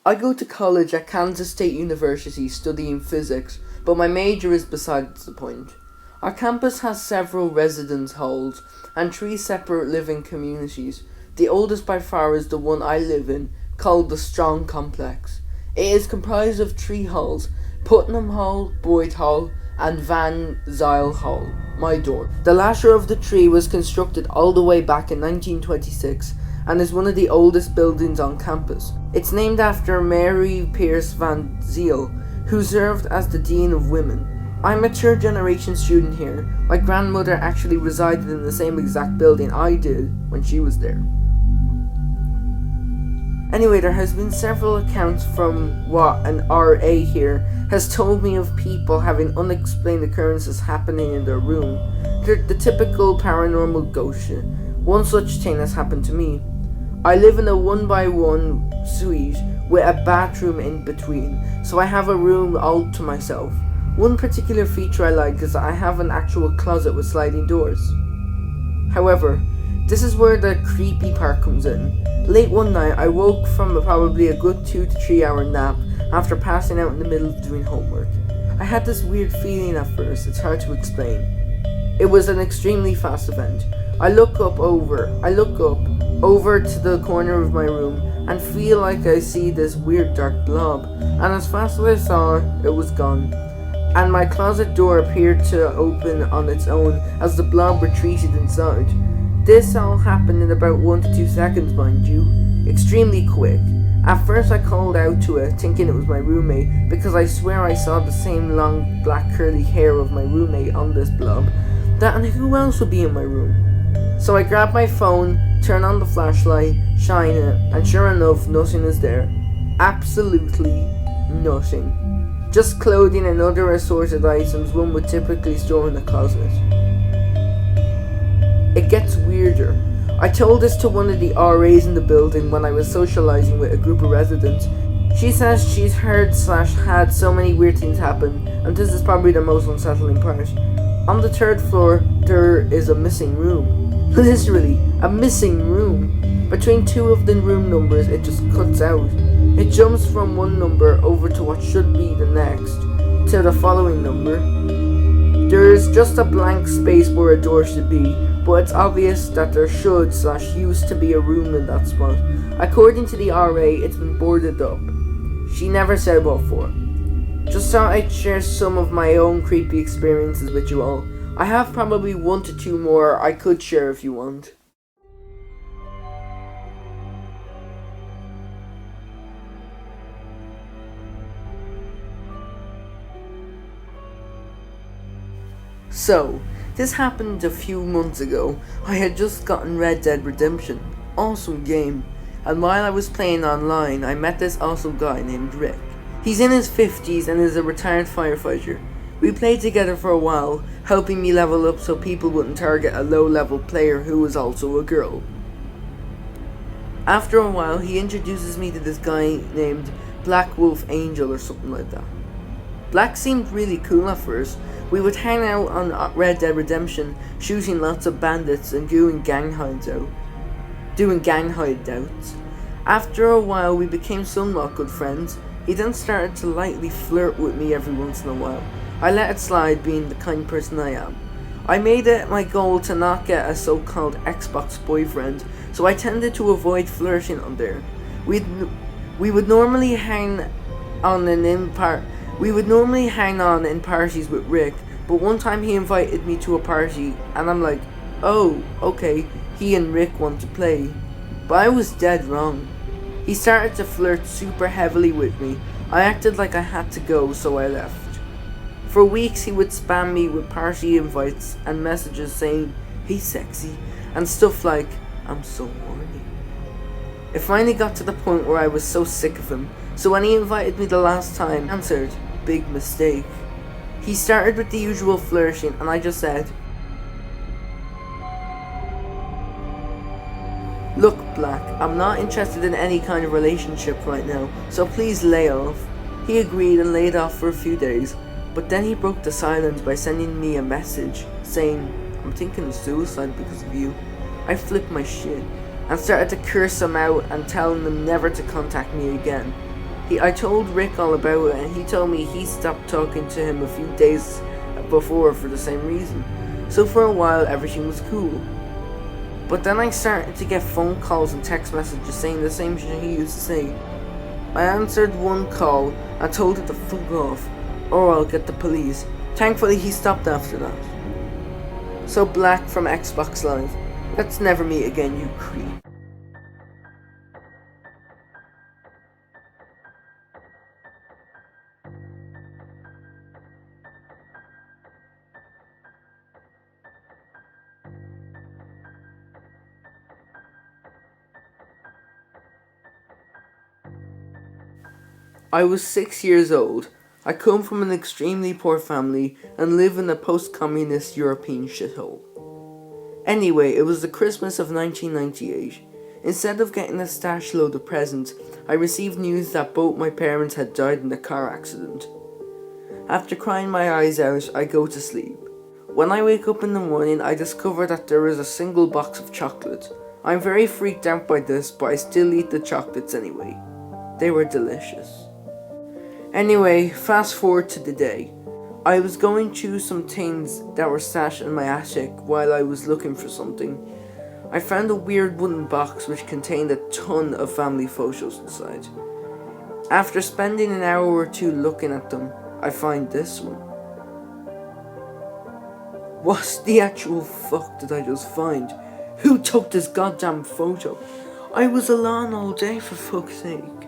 I go to college at Kansas State University studying physics, but my major is besides the point. Our campus has several residence halls and 3 separate living communities. The oldest by far is the one I live in, called the Strong Complex. It is comprised of 3 halls: Putnam Hall, Boyd Hall, and Van Zyl Hall, my dorm. The latter of the 3 was constructed all the way back in 1926 and is one of the oldest buildings on campus. It's named after Mary Pierce Van Zyl, who served as the Dean of Women. I'm a 3rd generation student here. My grandmother actually resided in the same exact building I did when she was there. Anyway, there has been several accounts from what an RA here has told me of people having unexplained occurrences happening in their room. They're the typical paranormal ghost shit. One such thing has happened to me. I live in a 1x1 suite with a bathroom in between, so I have a room all to myself. One particular feature I like is that I have an actual closet with sliding doors. However, this is where the creepy part comes in. Late one night, I woke from probably a good 2 to 3 hour nap after passing out in the middle of doing homework. I had this weird feeling at first, it's hard to explain. It was an extremely fast event. I look up over to the corner of my room and feel like I see this weird dark blob, and as fast as I saw it was gone, and my closet door appeared to open on its own as the blob retreated inside. This all happened in about 1 to 2 seconds, mind you, extremely quick. At first I called out to it, thinking it was my roommate, because I swear I saw the same long black curly hair of my roommate on this blob. That and who else would be in my room? So I grabbed my phone, turned on the flashlight, shine it, and sure enough, nothing is there. Absolutely nothing. Just clothing and other assorted items one would typically store in a closet. It gets weirder. I told this to one of the RAs in the building when I was socializing with a group of residents. She says she's heard/had so many weird things happen, and this is probably the most unsettling part. On the 3rd floor, there is a missing room. Literally, a missing room. Between 2 of the room numbers, it just cuts out. It jumps from one number over to what should be the next, to the following number. There's just a blank space where a door should be, but it's obvious that there should/used to be a room in that spot. According to the RA, it's been boarded up. She never said what for. Just thought I'd share some of my own creepy experiences with you all. I have probably 1 to 2 more I could share if you want. So, this happened a few months ago. I had just gotten Red Dead Redemption. Awesome game. And while I was playing online, I met this awesome guy named Rick. He's in his 50s and is a retired firefighter. We played together for a while, helping me level up so people wouldn't target a low-level player who was also a girl. After a while, he introduces me to this guy named Black Wolf Angel or something like that. Black seemed really cool at first. We would hang out on Red Dead Redemption, shooting lots of bandits and doing gang hideouts. After a while, we became somewhat good friends. He then started to lightly flirt with me every once in a while. I let it slide, being the kind person I am. I made it my goal to not get a so-called Xbox boyfriend, so I tended to avoid flirting on there. We would normally hang on in parties with Rick, but one time he invited me to a party, and I'm like, oh, okay, he and Rick want to play. But I was dead wrong. He started to flirt super heavily with me. I acted like I had to go, so I left. For weeks he would spam me with party invites and messages saying, "Hey sexy," and stuff like, "I'm so horny." It finally got to the point where I was so sick of him, so when he invited me the last time, I answered, "Big mistake." He started with the usual flirting, and I just said, "Look, Black, I'm not interested in any kind of relationship right now, so please lay off." He agreed and laid off for a few days, but then he broke the silence by sending me a message saying, "I'm thinking of suicide because of you." I flipped my shit and started to curse him out and telling him never to contact me again. I told Rick all about it, and he told me he stopped talking to him a few days before for the same reason. So for a while, everything was cool. But then I started to get phone calls and text messages saying the same shit he used to say. I answered one call and told it to fuck off, or I'll get the police. Thankfully, he stopped after that. So Black from Xbox Live, let's never meet again, you creep. I was 6 years old. I come from an extremely poor family and live in a post-communist European shithole. Anyway, it was the Christmas of 1998. Instead of getting a stash load of presents, I received news that both my parents had died in a car accident. After crying my eyes out, I go to sleep. When I wake up in the morning, I discover that there is a single box of chocolate. I'm very freaked out by this, but I still eat the chocolates anyway. They were delicious. Anyway, fast forward to the day. I was going through some things that were stashed in my attic while I was looking for something. I found a weird wooden box which contained a ton of family photos inside. After spending an hour or two looking at them, I find this one. What the actual fuck did I just find? Who took this goddamn photo? I was alone all day, for fuck's sake.